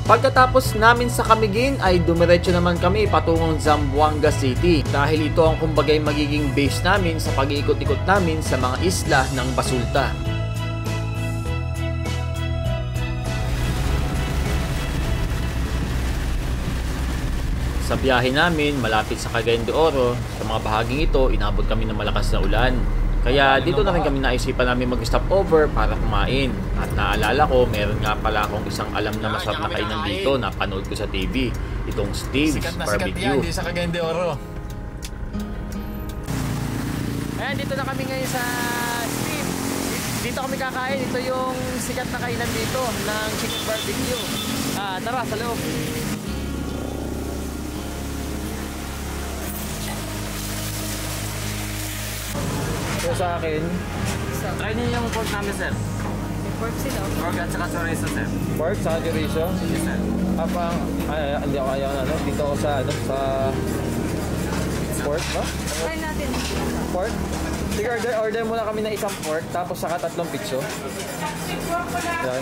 Pagkatapos namin sa Camiguin ay dumiretso naman kami patungong Zamboanga City dahil ito ang kumbagay magiging base namin sa pag-iikot-ikot namin sa mga isla ng Basulta. Sa biyahe namin malapit sa Cagayan de Oro, sa mga bahaging ito inabot kami ng malakas na ulan. Kaya dito na rin kami naisipan namin mag-stop over para kumain. At naalala ko, meron nga pala akong isang alam na masarap na kainan dito na panood ko sa TV. Itong Steve's Barbecue. Sikat na sikat yan, di sa Cagayan de Oro. Ayan, dito na kami ngayon sa Steve's. Dito kami kakain. Ito yung sikat na kainan dito ng chicken barbecue. Tara, sa loob. So sa akin, try niyo yung pork namin, sir. May pork sila. Pork at saka chorizo, sir. Pork sa chorizo? Yes, sir. Hindi ako ayaw na, no? Dito ako sa pork, no? Try natin. Pork? Sige, order muna kami ng isang pork, tapos saka 3 pitso. Yan.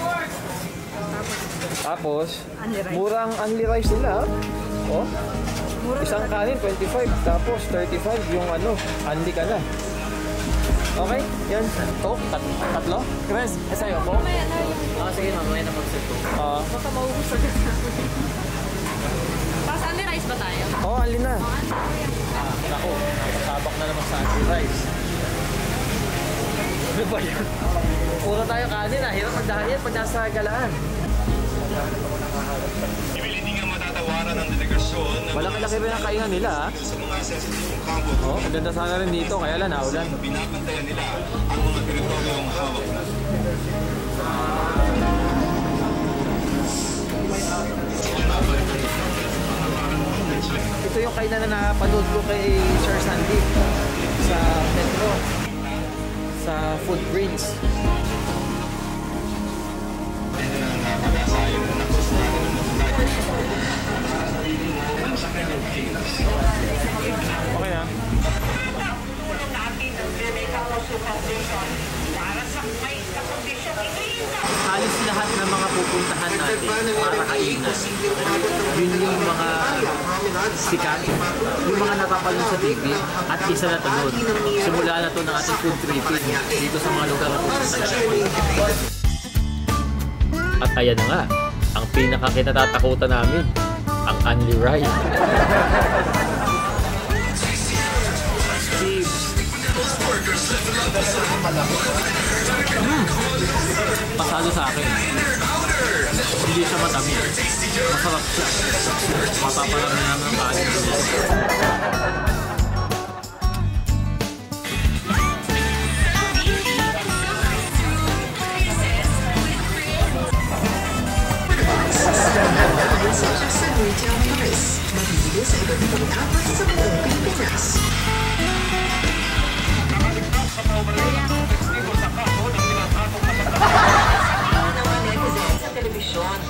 Tapos, murang only rice nila, oh. Isang kanin, 25, tapos 35 yung only ka na. Okay, yan. Coke, tatlo? Chris, sa'yo, Coke? Sige, mamaya na mag-set ko. Baka maubos agad namin. Tapos only rice ba tayo? Oo, only na. Naku, nakasabak na naman sa only rice. Ano ba yan? Puro tayo kanin, hirap magdahan pag nasa galaan. Hindi nga matatawaran ng delegasyon. Malaki-laki rin ang kainan nila, ha? Sa mga sensitive kampo. Oo, maganda sana rin dito, kaya lang naulan. Binabantayan nila ang mga teritoryong hawak na. Ito yung kainan na napanood ko kay Sir Sandy sa Metro, sa Food Greens. Okay na. Halos lahat ng mga pupuntahan natin para kainan. Yun yung mga sikat, yung mga napapanood sa TV, at isa na to doon. Simula na to ng ating food tripping dito sa mga lugar na pupuntahan. At ayan na nga, ang pinakakinatatakutan namin, ang only rice. Pasado sa akin. Hindi siya matamis. Masarap siya. Mapaparami namin ang kanin niya.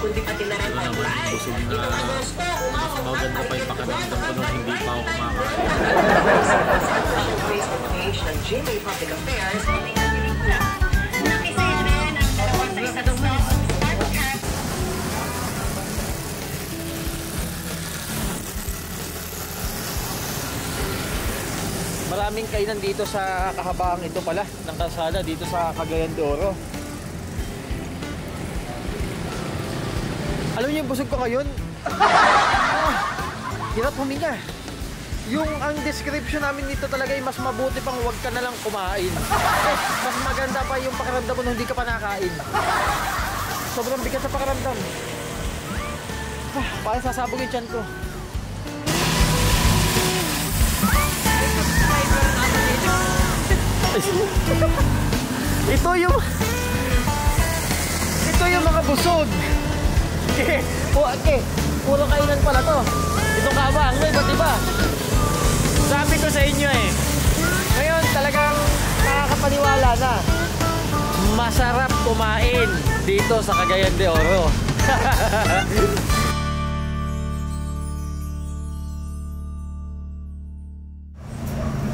Kundi pati na rin ang live. Ito ang gusto, maganda pa yung pakiramdam ko nung hindi pa ako kumakain. Sa Facebook page ng GMA Public Affairs, maraming kainan dito sa kahabang ito pala ng kalsada dito sa Cagayan de Oro. Alam niyo yung busog ko ngayon? Hirap huminga. Yung ang description namin dito talaga ay mas mabuti pang huwag ka na lang kumain. Mas maganda pa yung pakiramdam mo nung hindi ka pa nakain. Sobrang bigat sa pakiramdam. Parang sasabog yung tiyan ko. Ito yung mga busog. Puro kainan pala to. Itong kabang, iba't iba. Sabi ko sa inyo ngayon talagang nakakapaniwala na. Masarap kumain dito sa Cagayan de Oro.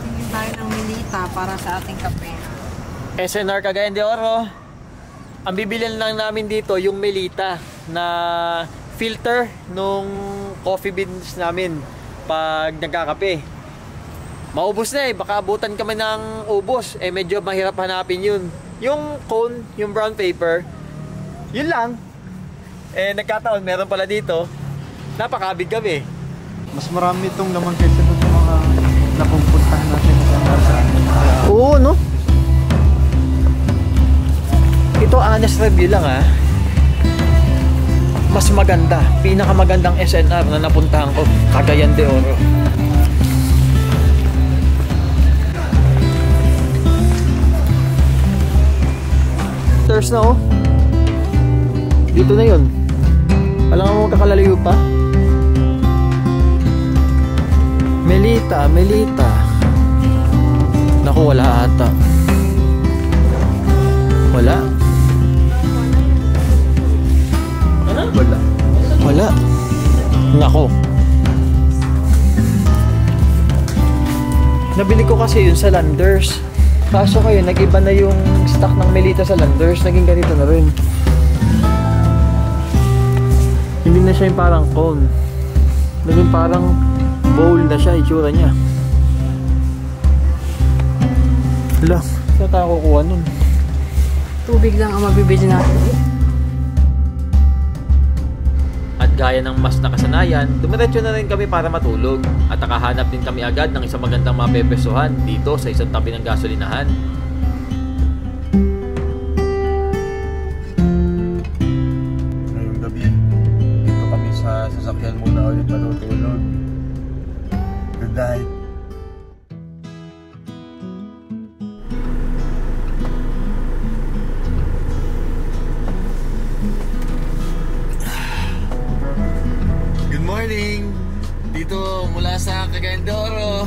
Tingin tayo ng Melita para sa ating kape. SNR Cagayan de Oro. Ang bibilin lang namin dito yung Melita na filter nung coffee beans namin pag nagkakape. Maubos na eh, baka abutan kami ng ubos. Eh medyo mahirap hanapin yun. Yung cone, yung brown paper, yun lang. Eh nagkataon, meron pala dito. Napakabig kami. Mas marami itong naman kaysa doon sa mga napupuntahan natin sa Marzan. Oo, no? Ito honest review lang ah. Mas maganda, pinakamagandang SNR na napuntahan ko, Cagayan de Oro. There's na oh. Dito na yun. Alam mo magkakalalayo pa? Melita, Melita. Naku, wala ata. Wala. Wala. Wala. Nako. Nabili ko kasi yun sa Landers. Kaso kayo, nag-iba na yung stock ng Melita sa Landers. Naging ganito na rin. Hindi na siya yung parang cone. Naging parang bowl na siya, itsura niya. Hala, saan tayo kukuha nun? Tubig lang ang mabibili natin. At gaya ng mas nakasanayan, dumiretso na rin kami para matulog. At nakahanap din kami agad ng isang magandang mapepesuhan dito sa isang tabi ng gasolinahan. Ngayong gabi, dito kami sa sasakyan muna ulit matutulog. Good night. Morning! Dito mula sa Cagayan de Oro.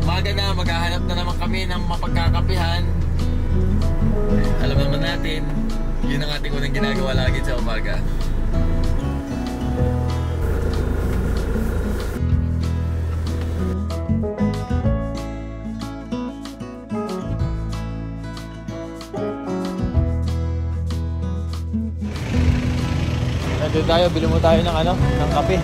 Umaga na, maghahanap na naman kami ng mapagkakapihan. Alam naman natin, yun ang ating unang ginagawa lagi sa umaga. Nandun tayo, bili mo tayo ng ano, ng kape.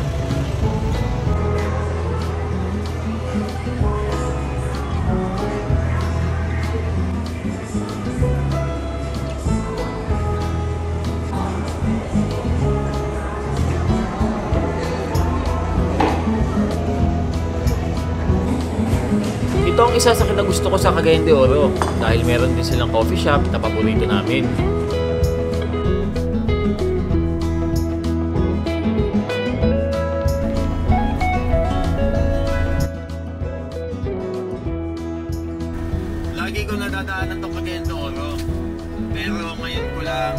Ito ang isa sa kinagusto ko sa Cagayan de Oro dahil meron din silang coffee shop na paborito namin. Lagi ko nadadaanan itong Cagayan de Oro, pero ngayon ko lang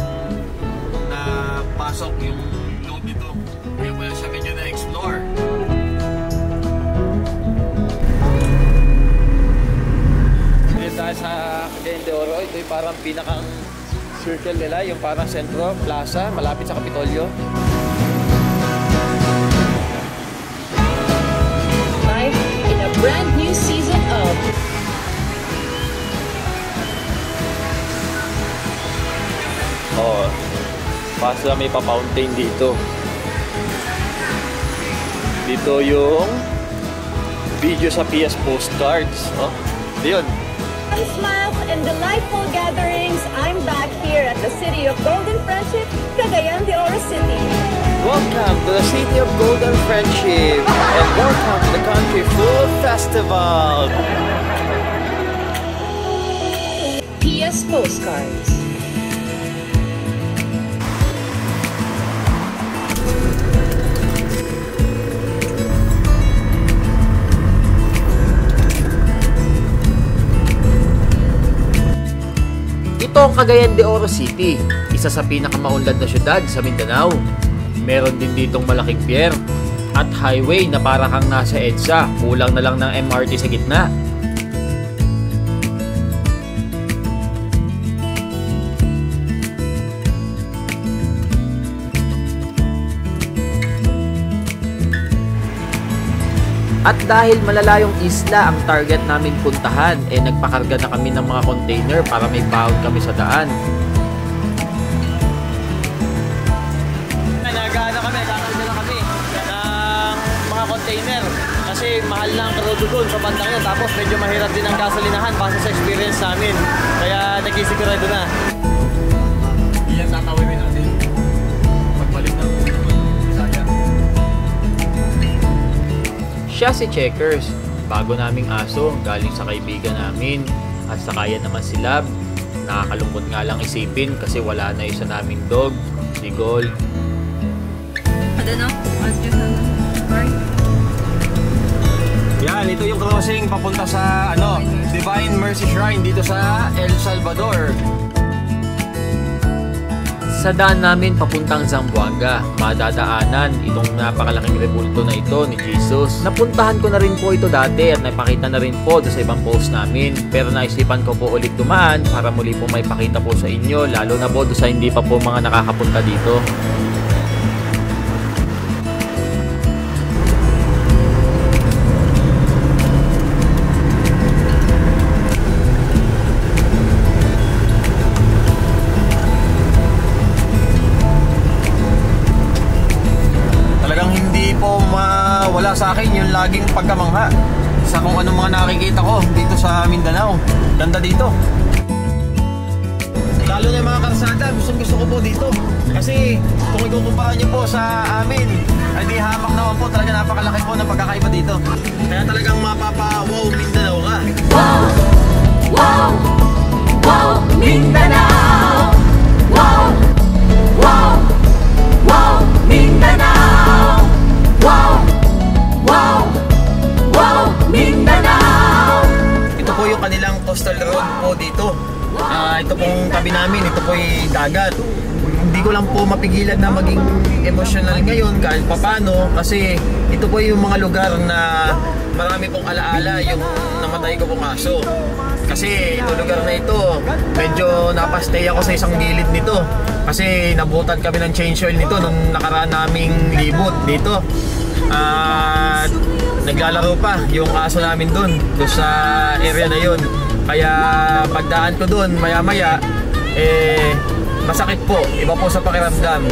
napasok yung loob nito. Kaya wala siya medyo na-explore. Dito tayo sa Cagayan de Oro, ito yung parang pinakang circle nila, yung parang sentro, plaza, malapit sa Kapitolyo. Live in a brand new season of Oh, basta may pa-fountain dito. Dito yung video sa PS Postcards. Oh, yun. smiles and delightful gatherings. I'm back here at the City of Golden Friendship, Cagayan de Oro City. Welcome to the City of Golden Friendship and welcome to the Country Food Festival. PS Postcards. Ito ang Cagayan de Oro City, isa sa pinakamaunlad na syudad sa Mindanao. Meron din ditong malaking pier at highway na para kang nasa EDSA, kulang na lang ng MRT sa gitna. At dahil malalayong isla ang target namin puntahan, nagpakarga na kami ng mga container para may baon kami sa daan. Naghahanap container. Kasi mahal na ang crudo doon sa bandang yun. Tapos medyo mahirap din ang gasolinahan base sa experience namin. Kaya nagsisigurado na. Iyan tatawin natin. Pagbalik ng Bisaya. Siya si Checkers. Bago naming aso, galing sa kaibigan namin. At sakayan naman si Lab. Nakakalungkot nga lang isipin kasi wala na isa naming dog, si Gold. I don't know. I was just sorry. Yan, ito yung crossing papunta sa Divine Mercy Shrine dito sa El Salvador. Sa daan namin papuntang Zamboanga, madadaanan itong napakalaking rebulto na ito ni Jesus. Napuntahan ko na rin po ito dati at napakita na rin po sa ibang post namin. Pero naisipan ko po ulit dumaan para muli po may pakita po sa inyo, lalo na po sa hindi pa po mga nakakapunta dito. Wala sa akin yung laging pagkamangha sa kung anong mga nakikita ko dito sa Mindanao. Ganda dito. Lalo na yung mga karsada, gusto ko po dito. Kasi kung ikukumpara nyo po sa amin, ay di hamak naman po. Talaga napakalaki po ng pagkakaiba dito. Kaya talagang mapapa-wow Mindanao ka. Wow! Wow! Wow! Mindanao! Wow! Wow! Wow! Mindanao! Wow! Wow! Wow! Mindanao! Ito po yung kanilang coastal road po dito. Ito pong tabi namin, ito po yung dagat. Hindi ko lang po mapigilan na maging emotional ngayon kahit papano kasi ito po yung mga lugar na marami pong alaala yung namatay ko pong aso. Kasi ito lugar na ito, medyo napastay ako sa isang gilid nito kasi nabutan kami ng change oil nito nung nakaraan naming libot dito. At naglalaro pa yung aso namin doon sa area na yun. Kaya pagdaan ko doon maya maya masakit po, iba po sa pakiramdam.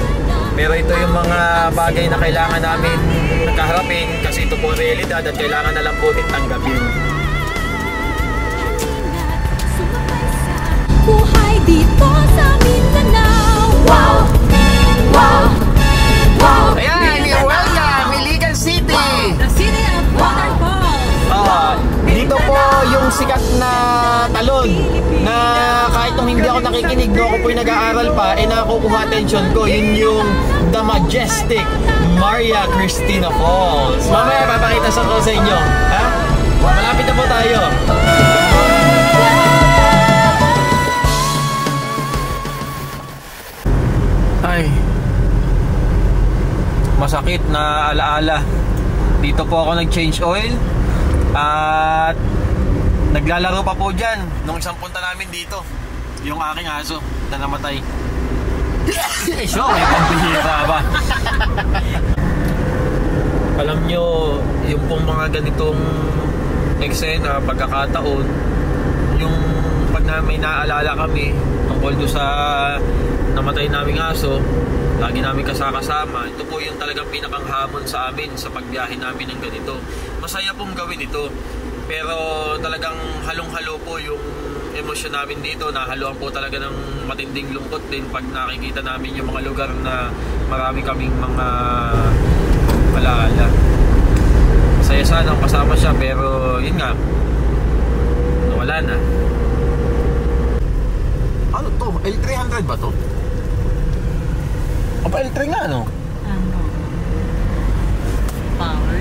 Pero ito yung mga bagay na kailangan namin nakaharapin kasi ito po realidad at kailangan na lang po tanggapin. Buhay dito sa Mindanao. Wow! Wow! Wow! Ayan, welcome! Iligan City! The city of waterfalls. Dito po yung sikat na talon na kahit nung hindi ako nakikinig, no, ako po yung nag-aaral pa, nakukuha attention ko. Yun yung The Majestic Maria Cristina Falls. Mamaya papakita ko sa inyo. Ha? Malapit na po tayo. Ay, masakit na alaala. Dito po ako nag-change oil at naglalaro pa po dyan nung isang punta namin dito yung aking aso na namatay. So, may pambihira ba? Alam nyo, yung pong mga ganitong eksena, pagkakataon, yung pag may naalala kami tungkol doon sa namatay naming aso, lagi namin kasama. Ito po yung talagang pinakang hamon sa amin sa pagbiyahe namin ng ganito. Masaya pong gawin ito, pero talagang halong-halo po yung emosyon namin dito. Nahaluan po talaga ng matinding lungkot din pag nakikita namin yung mga lugar na marami kaming mga alaala. Masaya sana kasama siya, pero yun nga, nawala na. Ano to? L300 ba to? O pa L3 nga, no? Power.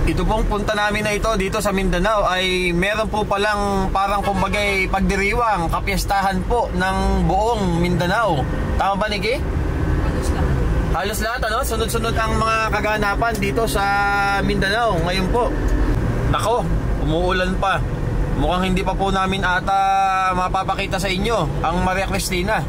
Ito pong punta namin na ito dito sa Mindanao ay meron po palang parang kumbagay pagdiriwang, kapiestahan po ng buong Mindanao. Tama ba, Nikki? Halos lahat, ano? Sunod-sunod ang mga kaganapan dito sa Mindanao ngayon po. Nako, umuulan pa. Mukhang hindi pa po namin ata mapapakita sa inyo ang Maria Cristina.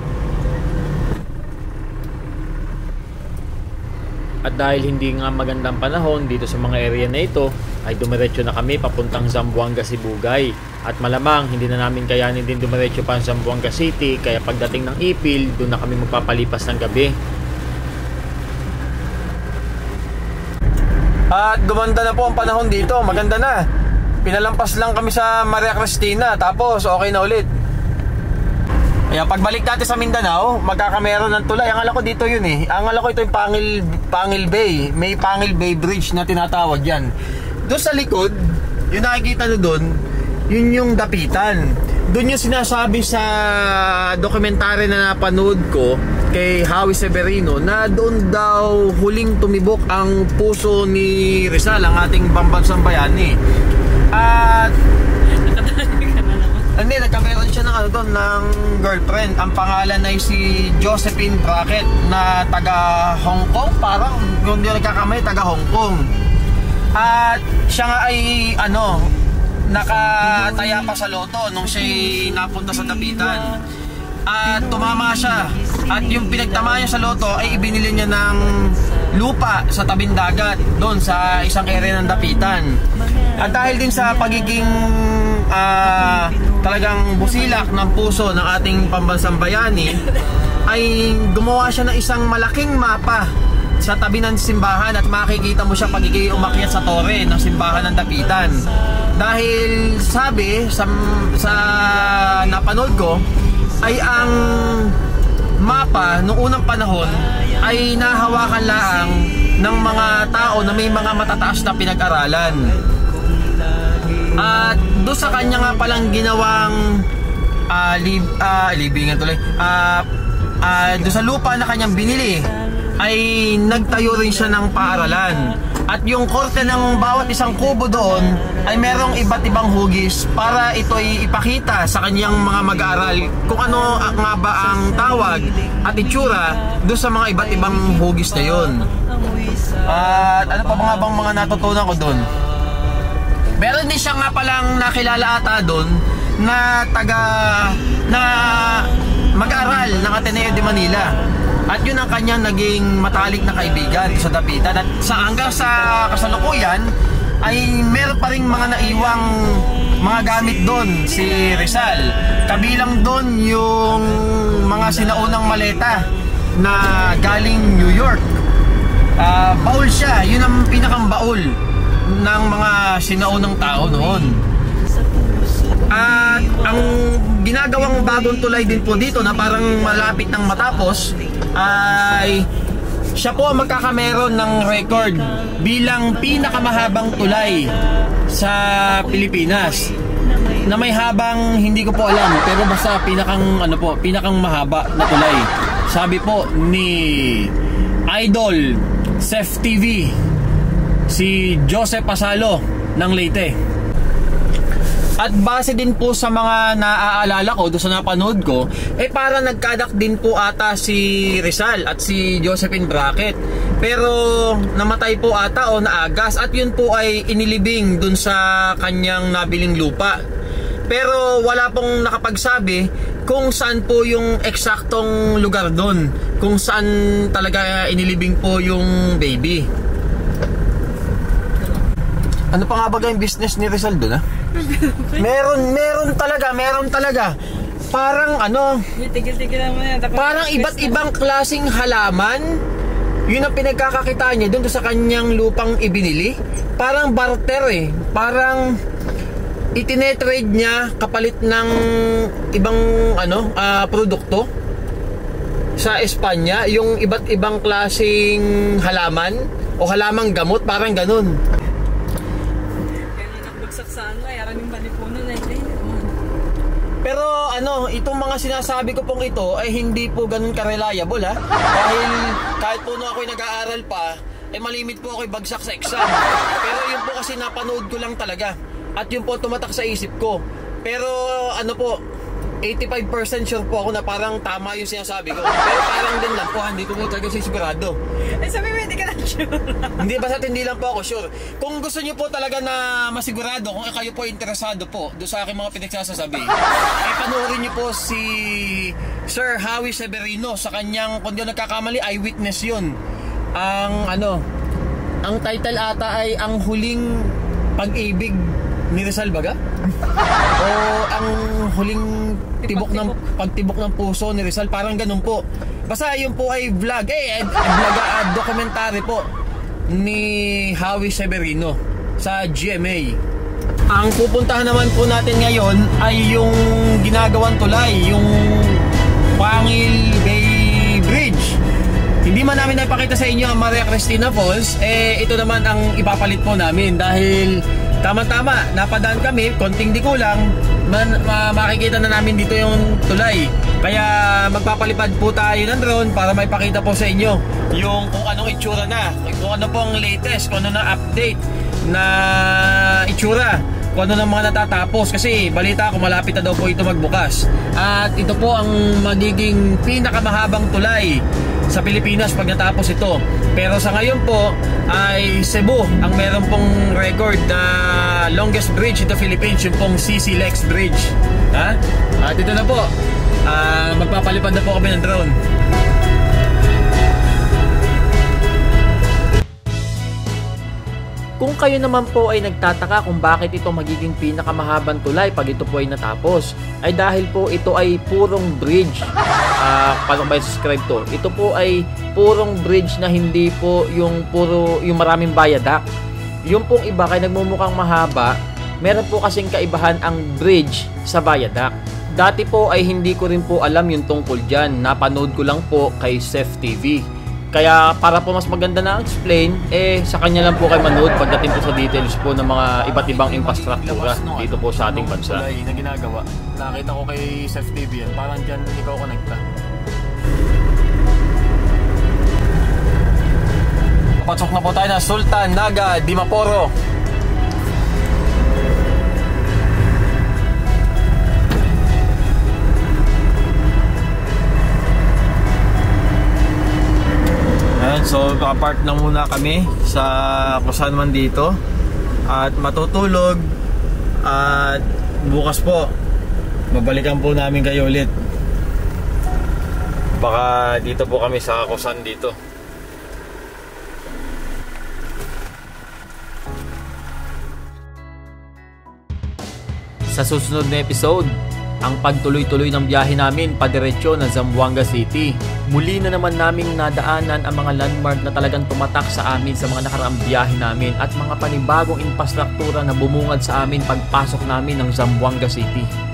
At dahil hindi nga magandang panahon dito sa mga area na ito, ay dumiretso na kami papuntang Zamboanga, Sibugay. At malamang hindi na namin kayanin din dumiretso pa sa Zamboanga City, kaya pagdating ng Ipil, doon na kami magpapalipas ng gabi. At gumanda na po ang panahon dito, maganda na. Pinalampas lang kami sa Maria Cristina, tapos okay na ulit. Kaya pagbalik natin sa Mindanao, magkakameron ng tulay. Ang alam ko dito yun eh. Ang alam ko ito yung Pangil Bay. May Pangil Bay Bridge na tinatawag yan. Doon sa likod, yung nakikita nyo doon, yun yung dapitan. Doon yung sinasabi sa dokumentary na napanood ko kay Howie Severino na doon daw huling tumibok ang puso ni Rizal, ang ating pambansang bayani. At hindi, nagkameron siya ng ano doon, ng girlfriend. Ang pangalan ay si Josephine Brackett na taga Hong Kong, parang kung di nagkakamay, taga Hong Kong. At siya nga ay ano, nakataya pa sa loto nung siya napunta sa dapitan. At tumama siya. At yung pinagtama niya sa loto ay ibinili niya ng lupa sa tabing dagat doon sa isang area ng dapitan. At dahil din sa pagiging talagang busilak ng puso ng ating pambansang bayani, ay gumawa siya ng isang malaking mapa sa tabi ng simbahan at makikita mo siya pagiging umakyat sa tore ng simbahan ng dapitan. Dahil sabi sa napanood ko ay ang mapa noong unang panahon ay nahawakan lang ng mga tao na may mga matataas na pinag-aralan. At doon sa kanya nga palang ginawang libingan tuloy, doon sa lupa na kanyang binili ay nagtayo rin siya ng paaralan. At yung korte ng bawat isang kubo doon ay merong iba't ibang hugis para ito ay ipakita sa kanyang mga mag-aaral kung ano nga ba ang tawag at itsura doon sa mga iba't ibang hugis na yun. At ano pa nga bang mga natutunan ko doon? Meron din siya nga palang nakilala ata doon na mag-aaral ng Ateneo de Manila. At yun ang kanyang naging matalik na kaibigan sa dapitan. At hanggang sa kasalukuyan ay meron pa rin mga naiwang mga gamit doon si Rizal. Kabilang doon yung mga sinaunang maleta na galing New York. Baul siya, yun ang pinakang baul ng mga sinaunang tao noon. At ang ginagawang bagong tulay din po dito na parang malapit ng matapos ay siya po ang magkakameron ng record bilang pinakamahabang tulay sa Pilipinas. Na may habang hindi ko po alam, pero basta pinakang mahaba na tulay. Sabi po ni Idol Sef TV, si Joseph Pasalo ng Leyte. At base din po sa mga naaalala ko doon sa napanood ko, para nagkadak din po ata si Rizal at si Josephine Brackett. Pero namatay po ata o naagas, at yun po ay inilibing doon sa kanyang nabiling lupa. Pero wala pong nakapagsabi kung saan po yung eksaktong lugar doon, kung saan talaga inilibing po yung baby. Ano pa nga ba yung business ni Rizal doon, ha? Meron talaga. Parang Tigil-tigil naman yan. parang iba't ibang klaseng halaman. Yun ang pinagkakakita niya doon sa kanyang lupang ibinili. Parang barter eh. Parang itinetrade niya kapalit ng ibang produkto sa Espanya. Yung iba't ibang klaseng halaman o halamang gamot, parang ganun. Pero itong mga sinasabi ko pong ito ay hindi po ganun ka-reliable, ha. Dahil kahit po nung ako'y nag-aaral pa, malimit po ako'y bagsak sa exam. Pero yun po kasi napanood ko lang talaga. At yun po tumatak sa isip ko. Pero 85% sure po ako na parang tama yung sinasabi ko. Pero parang din lang po, hindi ko talaga sigurado. Sabi mo, hindi ka lang sure. Hindi lang po ako sure. Kung gusto nyo po talaga na masigurado, kung kayo po interesado po doon sa aking mga pinagsasasabi, panoorin nyo po si Sir Howie Severino sa kanyang, kung di nagkakamali, Eyewitness yun. Ang title ata ay Ang Huling Pag-ibig ni Rizal baga? O ang huling pagtibok ng puso ni Rizal, parang ganun po. Basta yun po ay vlog, documentary po. ni Howie Severino sa GMA. Ang pupuntahan naman po natin ngayon ay yung ginagawang tulay, yung Pangil Bay Bridge. Hindi man namin naipakita sa inyo ang Maria Cristina Falls, ito naman ang ipapalit po namin dahil tama-tama, napadaan kami, konting di kulang, makikita na namin dito yung tulay. Kaya magpapalipad po tayo ng drone para maipakita po sa inyo yung kung anong itsura na, kung ano pong latest, kung ano na update na itsura, kung ano na mga natatapos. Kasi balita ko malapit na daw po ito magbukas. At ito po ang magiging pinakamahabang tulay sa Pilipinas pag natapos ito. Pero sa ngayon po ay Cebu ang meron pong record na longest bridge in the Philippines, yung pong CC Lex Bridge. At ito na po, magpapalipad na po kami ng drone. Kung kayo naman po ay nagtataka kung bakit ito magiging pinakamahabang tulay pag ito po ay natapos, ay dahil po ito ay purong bridge. Paano ba i-subscribe to? Ito po ay purong bridge na hindi po yung maraming viaduct. Yung pong iba kaya nagmumukhang mahaba, meron po kasing kaibahan ang bridge sa viaduct. Dati po ay hindi ko rin po alam yung tungkol dyan. Napanood ko lang po kay Sef TV. Kaya para po mas maganda na explain, sa kanya lang po kayo manood pagdating po sa details po ng mga iba't ibang infrastruktura dito po sa ating bansa. Na ginagawa. Nakita ko kay Sef TV yan. Parang dyan ikaw connecta. Pasok na po tayo na Sultan Naga Dimaporo. So park na muna kami sa kung saan man dito at matutulog, at bukas po babalikan po namin kayo ulit. Baka dito po kami sa kusan dito. Sa susunod na episode, ang pagtuloy-tuloy ng biyahe namin padiretso ng Zamboanga City. Muli na naman naming nadaanan ang mga landmark na talagang tumatak sa amin sa mga nakaraang biyahe namin at mga panibagong infrastruktura na bumungad sa amin pagpasok namin ng Zamboanga City.